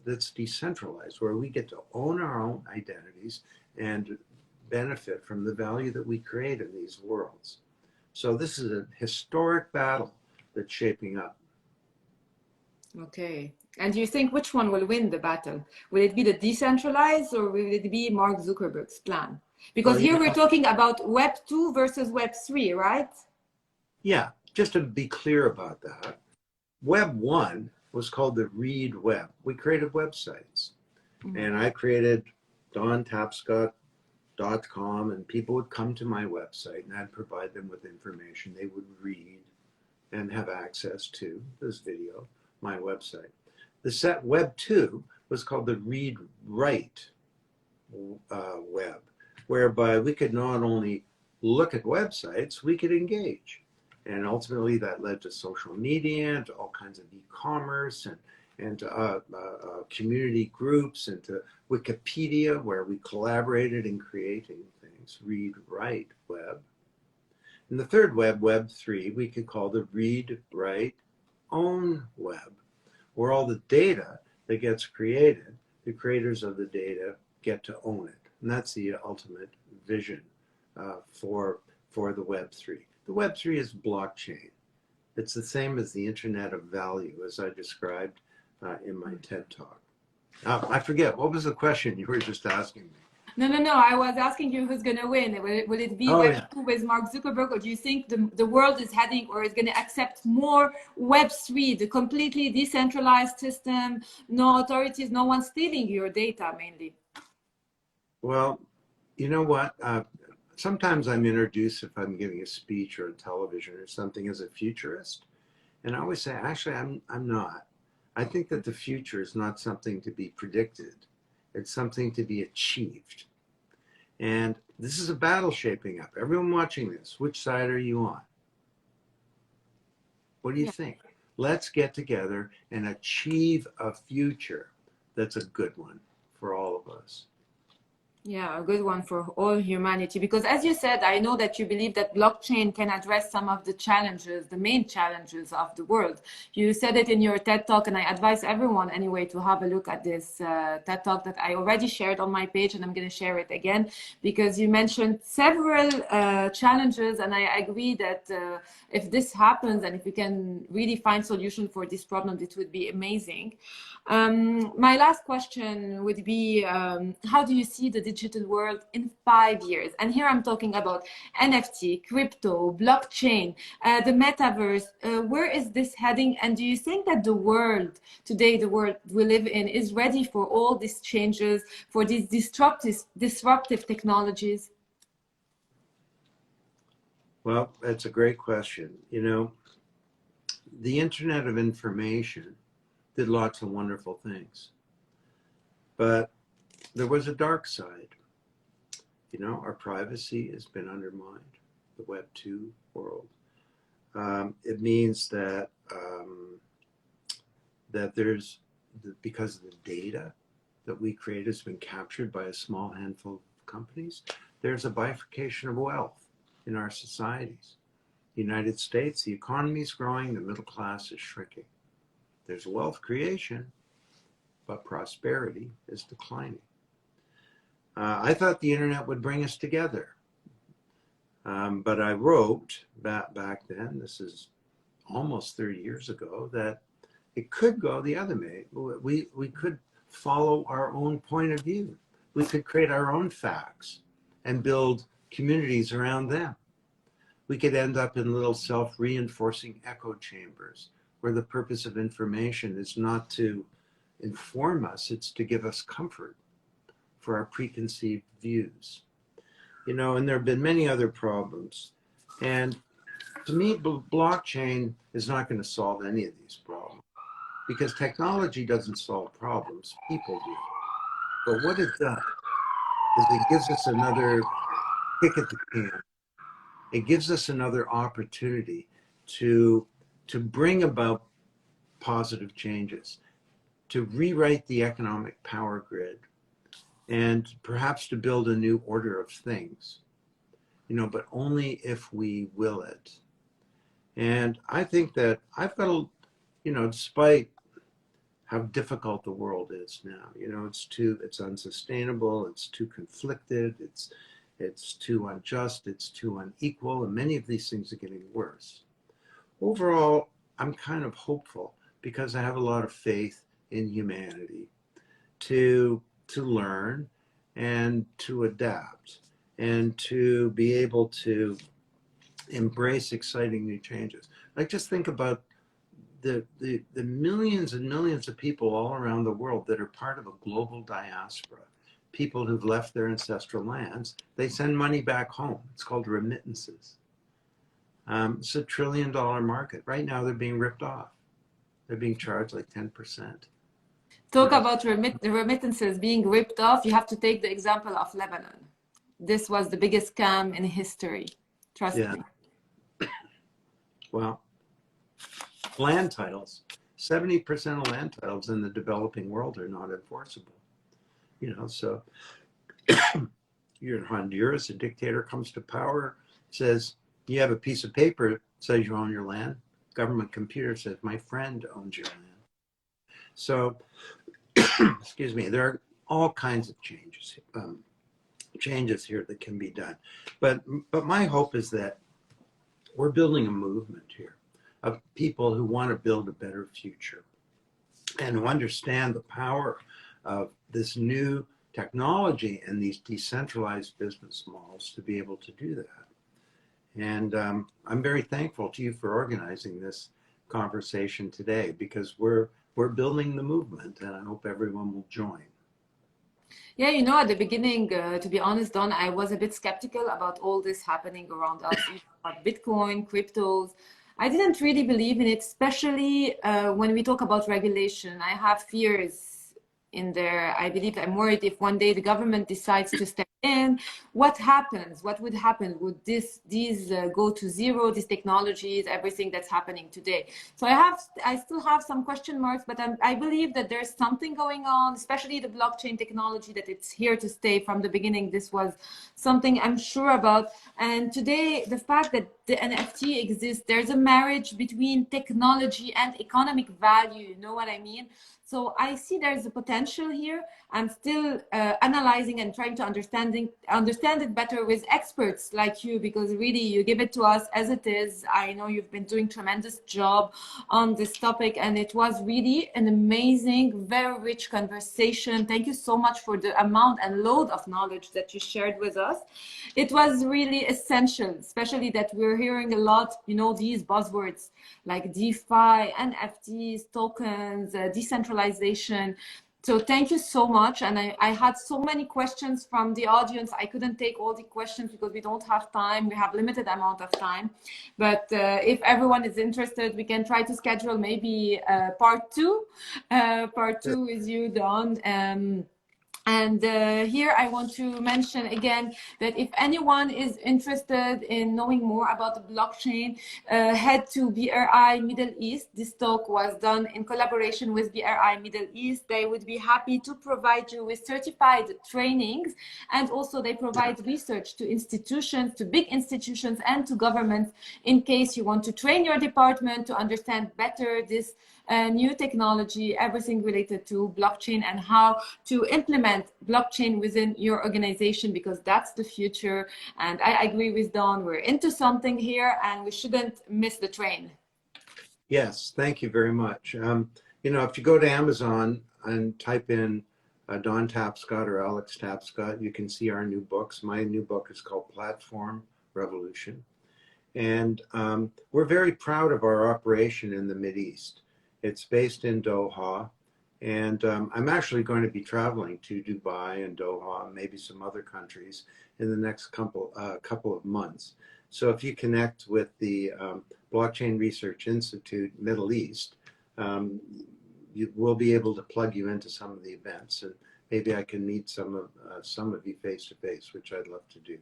that's decentralized, where we get to own our own identities and benefit from the value that we create in these worlds. So this is a historic battle that's shaping up. Okay. And do you think which one will win the battle? Will it be the decentralized, or will it be Mark Zuckerberg's plan? Because Well, here we're talking about Web 2 versus Web 3, right? yeah, just to be clear about that, Web 1 was called the Read Web. We created websites. And I created Don Tapscott.com, and people would come to my website, and I'd provide them with information they would read and have access to this video, my website. The set Web 2 was called the Read Write Web, whereby we could not only look at websites, we could engage. And ultimately that led to social media and to all kinds of e-commerce, and to community groups, and to Wikipedia, where we collaborated in creating things, Read Write Web. And the third web, Web 3, we could call the Read Write Own Web, where all the data that gets created, the creators of the data get to own it. And that's the ultimate vision for the Web 3. The Web 3 is blockchain. It's the same as the Internet of Value, as I described in my TED Talk. I forget, what was the question you were just asking me? No. I was asking you who's going to win. Will it be Web 2 with Mark Zuckerberg, or do you think the world is heading, or is going to accept more Web 3, the completely decentralized system, no authorities, no one stealing your data mainly? Well, you know what? Sometimes I'm introduced, if I'm giving a speech or a television or something, as a futurist. And I always say, actually, I'm not. I think that the future is not something to be predicted. It's something to be achieved. And this is a battle shaping up. Everyone watching this, which side are you on? What do you think? Let's get together and achieve a future that's a good one for all of us. Yeah, a good one for all humanity. Because as you said, I know that you believe that blockchain can address some of the challenges, the main challenges of the world. You said it in your TED Talk, and I advise everyone anyway to have a look at this TED Talk that I already shared on my page, and I'm going to share it again, because you mentioned several challenges, and I agree that if this happens, and if we can really find solution for this problem, it would be amazing. My last question would be, how do you see the digital world in 5 years? And here I'm talking about NFT, crypto, blockchain, the metaverse. Where is this heading? And do you think that the world today, the world we live in, is ready for all these changes, for these disruptive technologies? Well, that's a great question. You know, the Internet of Information did lots of wonderful things, but there was a dark side. You know, our privacy has been undermined, the Web 2 world. It means that there's, because of the data that we create has been captured by a small handful of companies, there's a bifurcation of wealth in our societies. United States, the economy is growing, the middle class is shrinking. There's wealth creation, but prosperity is declining. I thought the internet would bring us together. But I wrote back then, this is almost 30 years ago, that it could go the other way. We could follow our own point of view. We could create our own facts and build communities around them. We could end up in little self-reinforcing echo chambers where the purpose of information is not to inform us, it's to give us comfort for our preconceived views. You know, and there have been many other problems. And to me, blockchain is not going to solve any of these problems because technology doesn't solve problems, people do. But what it does is it gives us another kick at the can. It gives us another opportunity to bring about positive changes, to rewrite the economic power grid, and perhaps to build a new order of things, you know, but only if we will it. And I think that I've got to, you know, despite how difficult the world is now, you know, it's unsustainable, it's too conflicted, it's too unjust, it's too unequal, and many of these things are getting worse. Overall, I'm kind of hopeful because I have a lot of faith in humanity to learn and to adapt and to be able to embrace exciting new changes. Like, just think about the millions and millions of people all around the world that are part of a global diaspora, people who've left their ancestral lands. They send money back home. It's called remittances. It's $1 trillion market. Right now, they're being ripped off. They're being charged like 10%. Talk about the remittances being ripped off. You have to take the example of Lebanon. This was the biggest scam in history. Trust me. Well, land titles, 70% of land titles in the developing world are not enforceable. You know, so you're in Honduras, a dictator comes to power, says, you have a piece of paper, says you own your land. Government computer says, my friend owns your land. So, excuse me, there are all kinds of changes here that can be done. But my hope is that we're building a movement here of people who want to build a better future and who understand the power of this new technology and these decentralized business models to be able to do that. And I'm very thankful to you for organizing this conversation today because we're building the movement and I hope everyone will join. Yeah, you know, at the beginning, to be honest, Don, I was a bit skeptical about all this happening around us, about Bitcoin, cryptos. I didn't really believe in it, especially when we talk about regulation. I have fears in there. I believe I'm worried if one day the government decides to step in, what happens? What would happen? Would these go to zero, these technologies, everything that's happening today? So I still have some question marks, but I believe that there's something going on, especially the blockchain technology, that it's here to stay from the beginning. This was something I'm sure about. And today, the fact that the NFT exists, there's a marriage between technology and economic value. You know what I mean? So I see there's a potential here. I'm still analyzing and trying to understand it better with experts like you, because really you give it to us as it is. I know you've been doing tremendous job on this topic, and it was really an amazing, very rich conversation. Thank you so much for the amount and load of knowledge that you shared with us. It was really essential, especially that we're hearing a lot, you know, these buzzwords like DeFi, NFTs, tokens, decentralization. So thank you so much. And I had so many questions from the audience. I couldn't take all the questions because we don't have time. We have limited amount of time. But if everyone is interested, we can try to schedule maybe part two with you, Don. And here I want to mention again that if anyone is interested in knowing more about the blockchain, head to BRI Middle East. This talk was done in collaboration with BRI Middle East. They would be happy to provide you with certified trainings, and also they provide research to institutions, to big institutions and to governments, in case you want to train your department to understand better this new technology, everything related to blockchain and how to implement blockchain within your organization, because that's the future. And I agree with Don, we're into something here and we shouldn't miss the train. Yes, thank you very much. You know, if you go to Amazon and type in Don Tapscott or Alex Tapscott, you can see our new books. My new book is called Platform Revolution. And we're very proud of our operation in the Mideast. It's based in Doha, and I'm actually going to be traveling to Dubai and Doha, and maybe some other countries in the next couple of months. So if you connect with the Blockchain Research Institute Middle East, you will be able to plug you into some of the events, and maybe I can meet some of you face to face, which I'd love to do.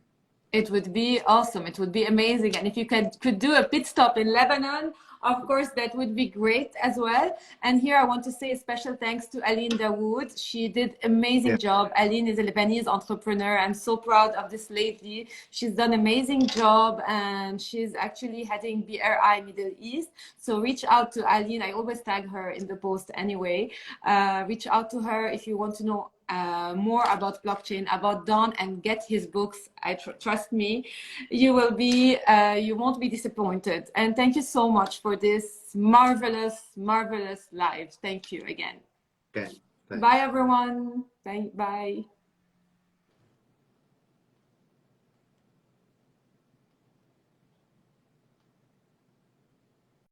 It would be awesome. It would be amazing. And if you could do a pit stop in Lebanon, of course, that would be great as well. And here I want to say a special thanks to Aline Dawood. She did amazing job. Aline is a Lebanese entrepreneur. I'm so proud of this lady. She's done amazing job, and she's actually heading BRI Middle East. So reach out to Aline. I always tag her in the post anyway. Reach out to her if you want to know more about blockchain, about Don, and get his books. Trust me, you won't be disappointed. And thank you so much for this marvelous live. Thank you again. Okay. Thanks. Bye everyone. Bye.